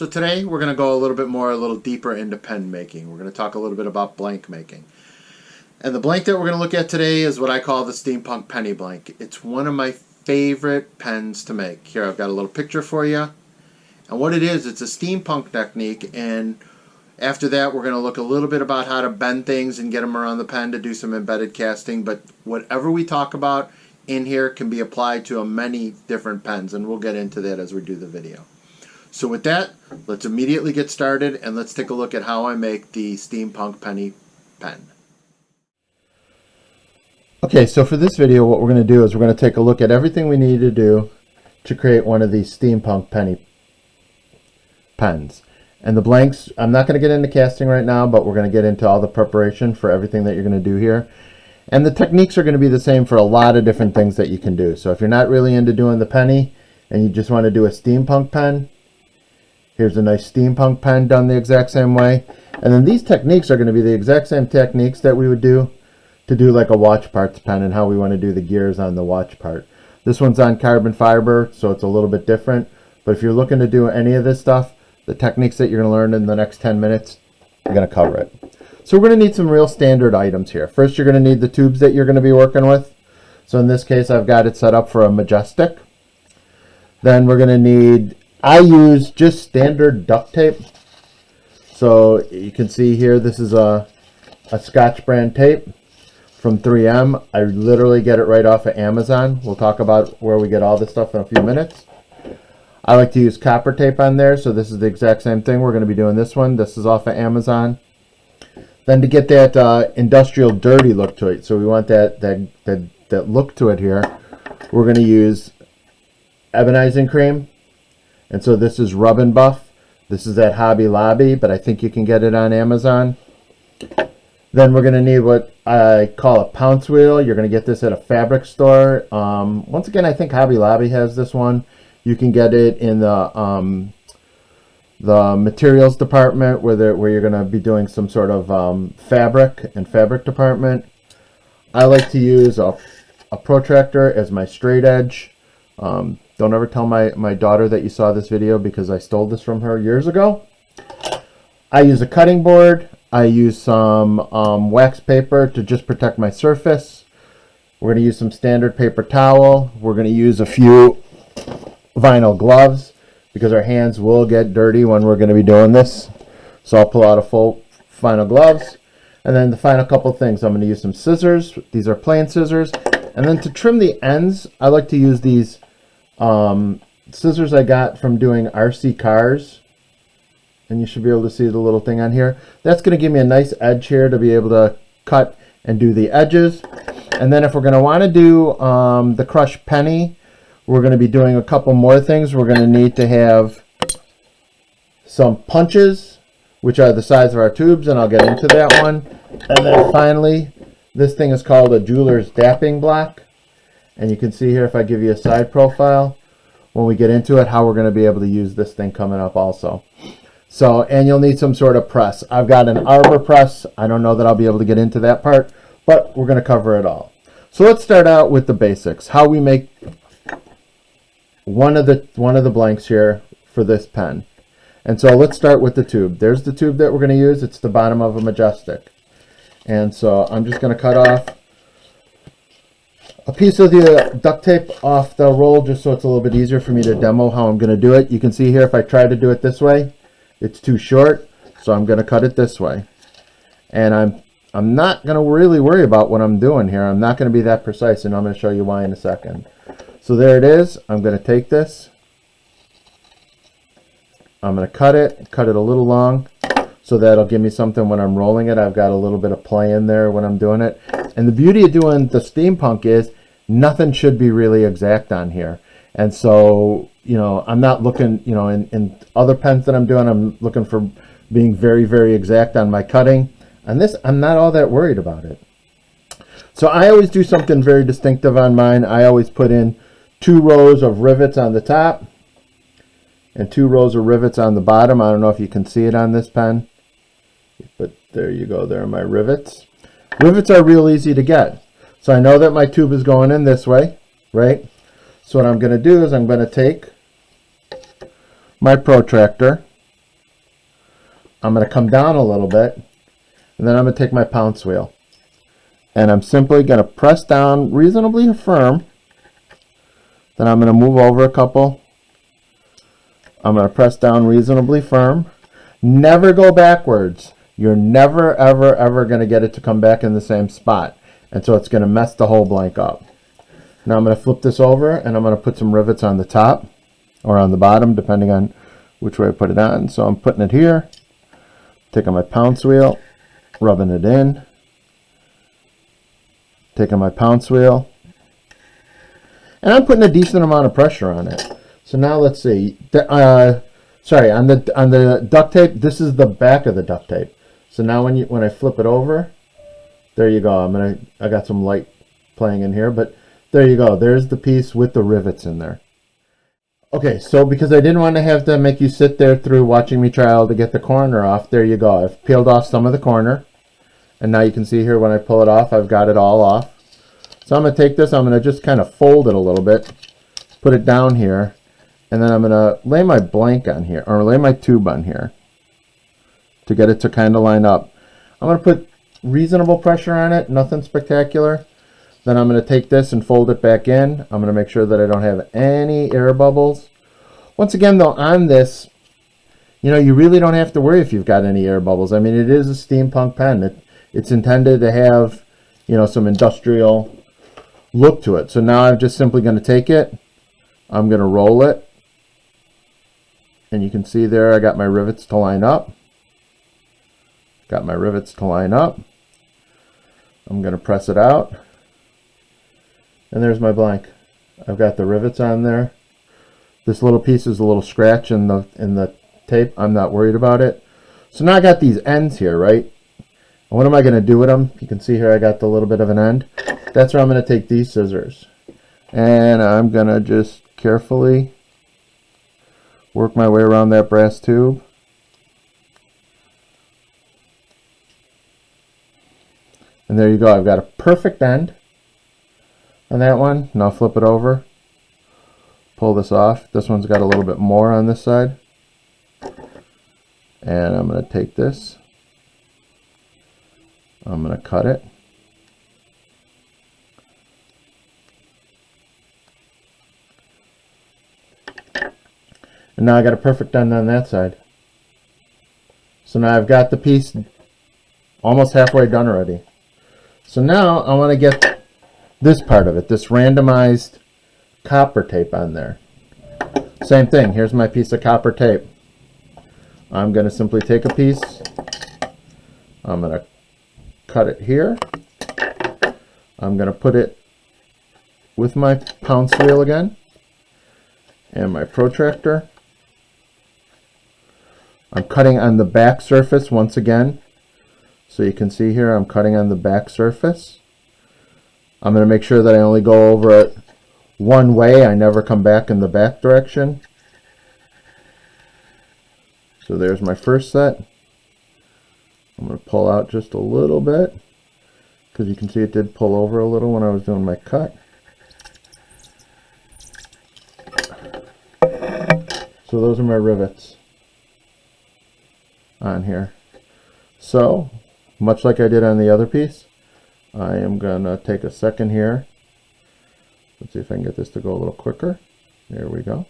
So today we're going to go a little deeper into pen making. We're going to talk a little bit about blank making. And the blank that we're going to look at today is what I call the steampunk penny blank. It's one of my favorite pens to make. Here I've got a little picture for you. And what it is, it's a steampunk technique, and after that we're going to look a little bit about how to bend things and get them around the pen to do some embedded casting. But whatever we talk about in here can be applied to many different pens, and we'll get into that as we do the video. So with that, let's immediately get started and let's take a look at how I make the steampunk penny pen. Okay, so for this video what we're going to do is we're going to take a look at everything we need to do to create one of these steampunk penny pens. And the blanks, I'm not going to get into casting right now, but we're going to get into all the preparation for everything that you're going to do here. And the techniques are going to be the same for a lot of different things that you can do. So if you're not really into doing the penny and you just want to do a steampunk pen, here's a nice steampunk pen done the exact same way. And then these techniques are going to be the exact same techniques that we would do to do like a watch parts pen and how we want to do the gears on the watch part. This one's on carbon fiber, so it's a little bit different. But if you're looking to do any of this stuff, the techniques that you're going to learn in the next 10 minutes, you're going to cover it. So we're going to need some real standard items here. First, you're going to need the tubes that you're going to be working with. So in this case, I've got it set up for a Majestic. Then we're going to need, I use just standard duct tape. So you can see here, this is a Scotch brand tape from 3M. I literally get it right off of Amazon. We'll talk about where we get all this stuff in a few minutes. I like to use copper tape on there, so this is the exact same thing. We're going to be doing this one. This is off of Amazon. Then to get that industrial dirty look to it, so we want that look to it here, we're going to use Ebonizing cream. And so this is Rub and Buff. This is at Hobby Lobby, but I think you can get it on Amazon. Then we're going to need what I call a pounce wheel. You're going to get this at a fabric store. Once again, I think Hobby Lobby has this one. You can get it in the materials department where you're going to be doing some sort of fabric department. I like to use a protractor as my straight edge. Don't ever tell my daughter that you saw this video because I stole this from her years ago. I use a cutting board. I use some wax paper to just protect my surface. We're going to use some standard paper towel. We're going to use a few vinyl gloves because our hands will get dirty when we're going to be doing this. So I'll pull out a full vinyl gloves. And then the final couple things, I'm going to use some scissors. These are plain scissors. And then to trim the ends, I like to use these scissors I got from doing RC cars. And you should be able to see the little thing on here. That's going to give me a nice edge here to be able to cut and do the edges. And then if we're going to want to do the crushed penny, we're going to be doing a couple more things. We're going to need to have some punches, which are the size of our tubes, and I'll get into that one. And then finally, this thing is called a jeweler's dapping block. And you can see here, if I give you a side profile, when we get into it, how we're going to be able to use this thing coming up also. So, and you'll need some sort of press. I've got an arbor press. I don't know that I'll be able to get into that part, but we're going to cover it all. So let's start out with the basics. How we make one of the blanks here for this pen. And so let's start with the tube. There's the tube that we're going to use. It's the bottom of a Majestic. And so I'm just going to cut off a piece of the duct tape off the roll just so it's a little bit easier for me to demo how I'm going to do it. You can see here if I try to do it this way, it's too short, so I'm going to cut it this way. And I'm not going to really worry about what I'm doing here. I'm not going to be that precise, and I'm going to show you why in a second. So there it is. I'm going to take this. I'm going to cut it a little long so that'll give me something when I'm rolling it. I've got a little bit of play in there when I'm doing it. And the beauty of doing the steampunk is nothing should be really exact on here. And so, you know, I'm not looking, you know, in other pens that I'm doing, I'm looking for being very, very exact on my cutting. On this, I'm not all that worried about it. So I always do something very distinctive on mine. I always put in 2 rows of rivets on the top and 2 rows of rivets on the bottom. I don't know if you can see it on this pen, but there you go. There are my rivets. Rivets are real easy to get. So I know that my tube is going in this way, right? So what I'm going to do is I'm going to take my protractor I'm going to come down a little bit, and then I'm going to take my pounce wheel, and I'm simply going to press down reasonably firm. Then I'm going to move over a couple. I'm going to press down reasonably firm. Never go backwards. You're never, ever, ever going to get it to come back in the same spot. And so it's going to mess the whole blank up. Now I'm going to flip this over, and I'm going to put some rivets on the top or on the bottom, depending on which way I put it on. So I'm putting it here, taking my pounce wheel, rubbing it in, taking my pounce wheel, and I'm putting a decent amount of pressure on it. So now let's see. Sorry, on the duct tape, this is the back of the duct tape. So now when I flip it over, there you go. I got some light playing in here, but there you go. There's the piece with the rivets in there. Okay, so because I didn't want to have to make you sit there through watching me try to get the corner off, there you go. I've peeled off some of the corner, and now you can see here when I pull it off, I've got it all off. So I'm going to take this, I'm going to just kind of fold it a little bit, put it down here, and then I'm going to lay my blank on here, or lay my tube on here to get it to kind of line up. I'm going to put reasonable pressure on it, nothing spectacular. Then I'm going to take this and fold it back in. I'm going to make sure that I don't have any air bubbles. Once again, though, on this, you really don't have to worry if you've got any air bubbles. I mean, it is a steampunk pen. It's intended to have, some industrial look to it. So now I'm just simply going to take it. I'm going to roll it. And you can see there I got my rivets to line up. Got my rivets to line up. I'm going to press it out. And there's my blank. I've got the rivets on there. This little piece is a little scratch in the tape. I'm not worried about it. So now I got these ends here, right? And what am I going to do with them? You can see here I got the little bit of an end. That's where I'm going to take these scissors. And I'm going to just carefully work my way around that brass tube. And there you go. I've got a perfect end on that one. Now flip it over. Pull this off. This one's got a little bit more on this side. And I'm going to take this. I'm going to cut it. And now I got a perfect end on that side. So now I've got the piece almost halfway done already. So now I want to get this part of it, this randomized copper tape on there. Same thing, here's my piece of copper tape. I'm going to simply take a piece, I'm going to cut it here, I'm going to put it with my pounce wheel again, and my protractor. I'm cutting on the back surface once again. So you can see here I'm cutting on the back surface. I'm going to make sure that I only go over it one way. I never come back in the back direction. So there's my first set. I'm going to pull out just a little bit because you can see it did pull over a little when I was doing my cut. So those are my rivets on here. So much like I did on the other piece, I am going to take a second here. Let's see if I can get this to go a little quicker. There we go.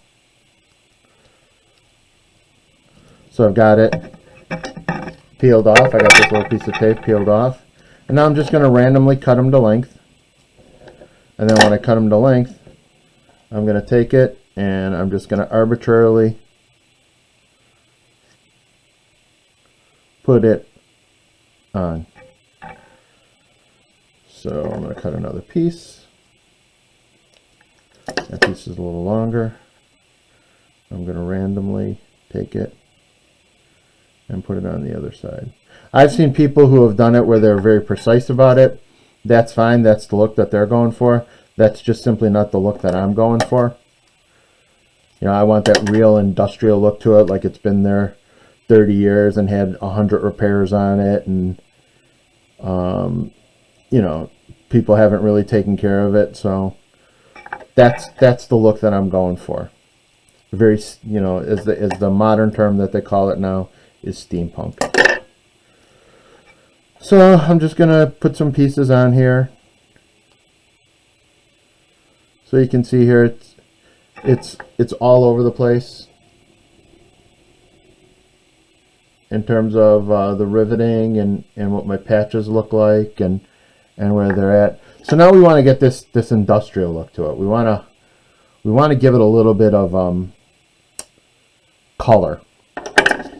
So I've got it peeled off. I got this little piece of tape peeled off. And now I'm just going to randomly cut them to length. And then when I cut them to length, I'm going to take it and I'm just going to arbitrarily put it on. So I'm going to cut another piece. That piece is a little longer. I'm going to randomly take it and put it on the other side. I've seen people who have done it where they're very precise about it. That's fine. That's the look that they're going for. That's just simply not the look that I'm going for. I want that real industrial look to it, like it's been there 30 years and had 100 repairs on it, and people haven't really taken care of it. So that's the look that I'm going for. Very, is the modern term that they call it now. is steampunk. So I'm just gonna put some pieces on here. So you can see here it's all over the place in terms of the riveting and what my patches look like and where they're at. So now we want to get this industrial look to it. We want to give it a little bit of color.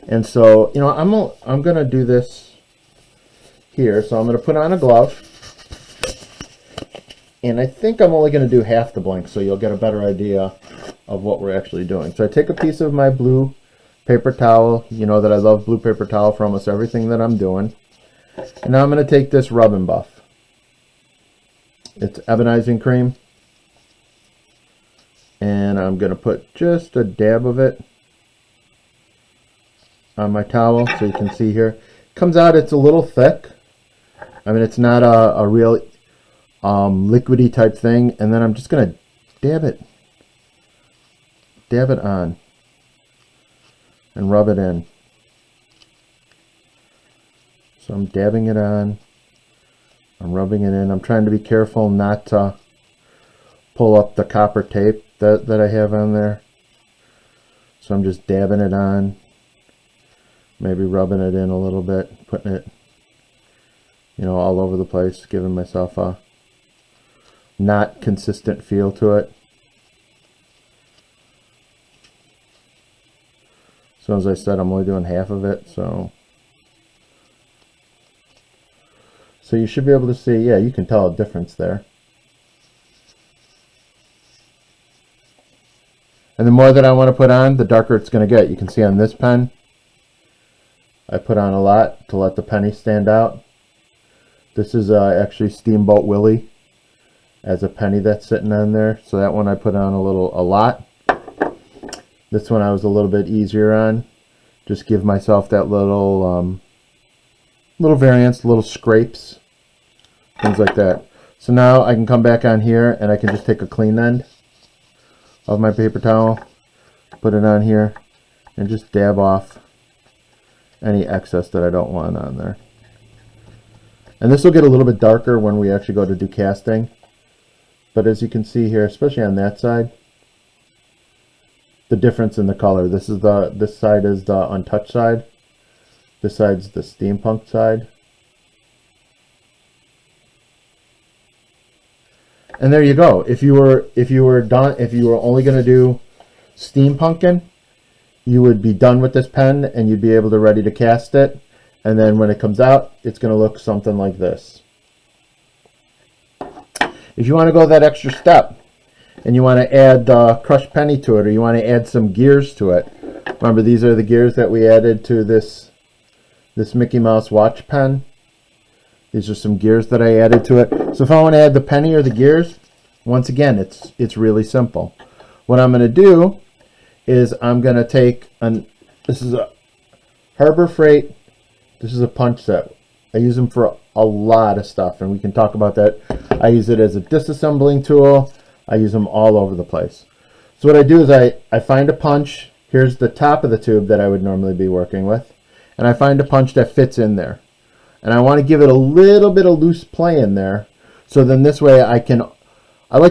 And so, you know, I'm gonna do this here. So I'm gonna put on a glove, and I think I'm only gonna do half the blank, so you'll get a better idea of what we're actually doing. So I take a piece of my blue paper towel. You know that I love blue paper towel for almost everything that I'm doing. And now I'm gonna take this Rub and Buff. It's Ebonizing cream, and I'm gonna put just a dab of it on my towel, so you can see here. It comes out, it's a little thick. I mean, it's not a real liquidy type thing. And then I'm just gonna dab it on and rub it in. So I'm dabbing it on, I'm rubbing it in. I'm trying to be careful not to pull up the copper tape that I have on there. So I'm just dabbing it on, maybe rubbing it in a little bit, putting it, you know, all over the place, giving myself a not consistent feel to it. So as I said, I'm only doing half of it, so you should be able to see, yeah, you can tell a difference there. And the more that I want to put on, the darker it's going to get. You can see on this pen, I put on a lot to let the penny stand out. This is actually Steamboat Willie as a penny that's sitting on there. So that one I put on a lot. This one I was a little bit easier on. Just give myself that little little variance, little scrapes, things like that. So now I can come back on here and I can just take a clean end of my paper towel, put it on here, and just dab off any excess that I don't want on there. And this will get a little bit darker when we actually go to do casting. But as you can see here, especially on that side, the difference in the color. This side is the untouched side. This side's the steampunk side. And there you go. If you were only going to do steampunking, you would be done with this pen and you'd be able to ready to cast it. And then when it comes out, it's going to look something like this. If you want to go that extra step and you want to add the crushed penny to it, or you want to add some gears to it, remember these are the gears that we added to this Mickey Mouse watch pen. These are some gears that I added to it. So if I want to add the penny or the gears, once again, it's really simple. What I'm going to do is I'm going to take this is a Harbor Freight. This is a punch set. I use them for a lot of stuff, and we can talk about that. I use it as a disassembling tool. I use them all over the place. So what I do is I find a punch. Here's the top of the tube that I would normally be working with, and I find a punch that fits in there. And I want to give it a little bit of loose play in there, so then this way I like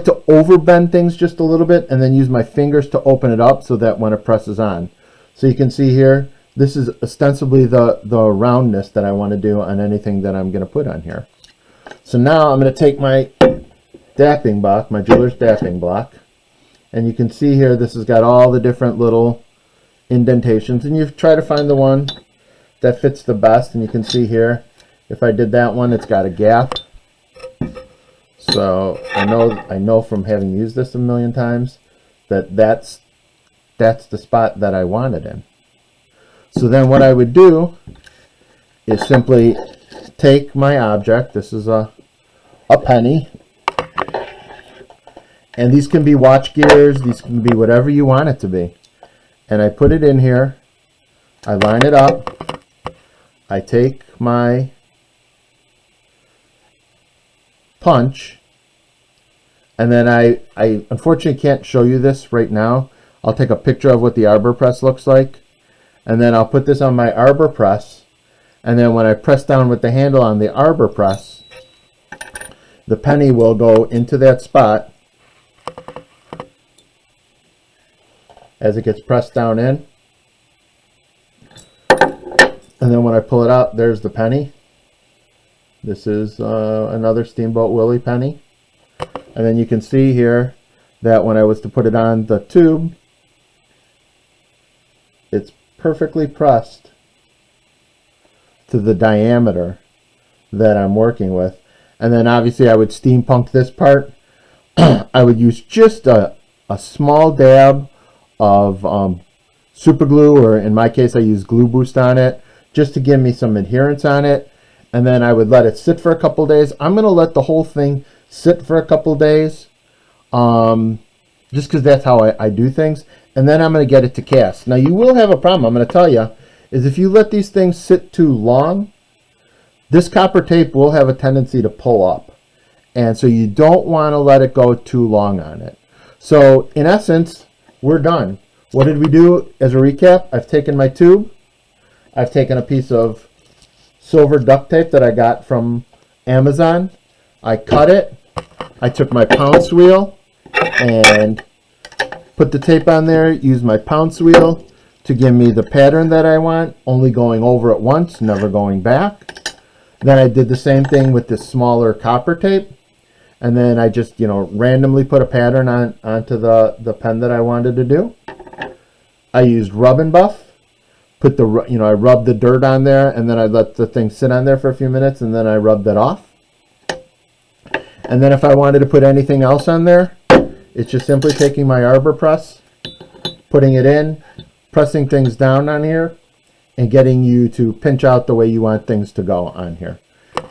to overbend things just a little bit and then use my fingers to open it up so that when it presses on. So you can see here, this is ostensibly the roundness that I want to do on anything that I'm going to put on here. So now I'm going to take my dapping block, my jeweler's dapping block, and you can see here this has got all the different little indentations, and you try to find the one that fits the best. And you can see here, if I did that one, it's got a gap. So I know from having used this a million times that that's the spot that I want it in. So then what I would do is simply take my object. This is a penny. And these can be watch gears. These can be whatever you want it to be. And I put it in here. I line it up. I take my punch. And then I unfortunately can't show you this right now. I'll take a picture of what the arbor press looks like. and then I'll put this on my arbor press, and then when I press down with the handle on the arbor press, the penny will go into that spot as it gets pressed down in. And then when I pull it out, there's the penny. This is another Steamboat Willie penny. And then you can see here that when I was to put it on the tube, it's perfectly pressed to the diameter that I'm working with. And then obviously I would steam punk this part. I would use just a small dab of super glue, or in my case I use Glue Boost on it, just to give me some adherence on it. And then I would let it sit for a couple days. I'm going to let the whole thing sit for a couple days, just because that's how I do things. And then I'm going to get it to cast. Now you will have a problem, I'm going to tell you, is if you let these things sit too long, this copper tape will have a tendency to pull up. And so you don't want to let it go too long on it. So in essence, we're done. What did we do as a recap? I've taken my tube. I've taken a piece of silver duct tape that I got from Amazon. I cut it. I took my pounce wheel and put the tape on there, used my pounce wheel to give me the pattern that I want, only going over it once, never going back. Then I did the same thing with this smaller copper tape, and then I just, randomly put a pattern onto the pen that I wanted to do. I used rub and buff. Put the, I rubbed the dirt on there, and then I let the thing sit on there for a few minutes, and then I rubbed it off. And then if I wanted to put anything else on there, it's just simply taking my arbor press, putting it in, pressing things down on here, and getting you to pinch out the way you want things to go on here.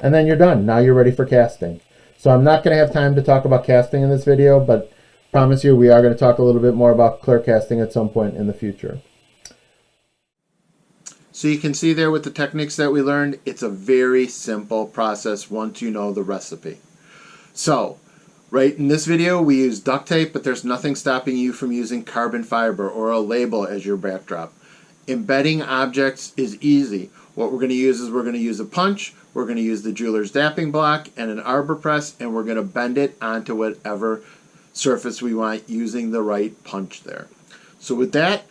And then you're done. Now you're ready for casting. So I'm not going to have time to talk about casting in this video, but promise you we are going to talk a little bit more about clear casting at some point in the future. So you can see there with the techniques that we learned, it's a very simple process once you know the recipe. So, right in this video we use duct tape, but there's nothing stopping you from using carbon fiber or a label as your backdrop. Embedding objects is easy. What we're going to use is we're going to use a punch, we're going to use the jeweler's dapping block and an arbor press, and we're going to bend it onto whatever surface we want using the right punch there. So with that,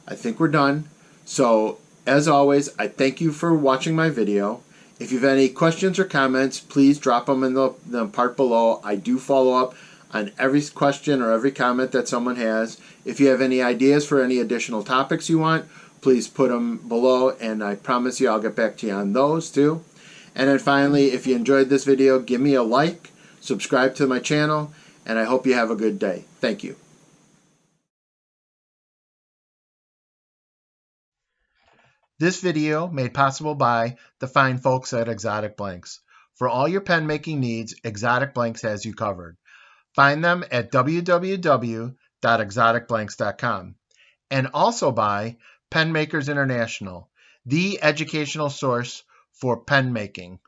I think we're done. So as always, I thank you for watching my video. If you have any questions or comments, please drop them in the part below. I do follow up on every question or every comment that someone has. If you have any ideas for any additional topics you want, please put them below, and I promise you I'll get back to you on those too. And then finally, if you enjoyed this video, give me a like, subscribe to my channel, and I hope you have a good day. Thank you. This video made possible by the fine folks at Exotic Blanks. For all your pen making needs, Exotic Blanks has you covered. Find them at www.exoticblanks.com. And also by Pen Makers International, the educational source for pen making.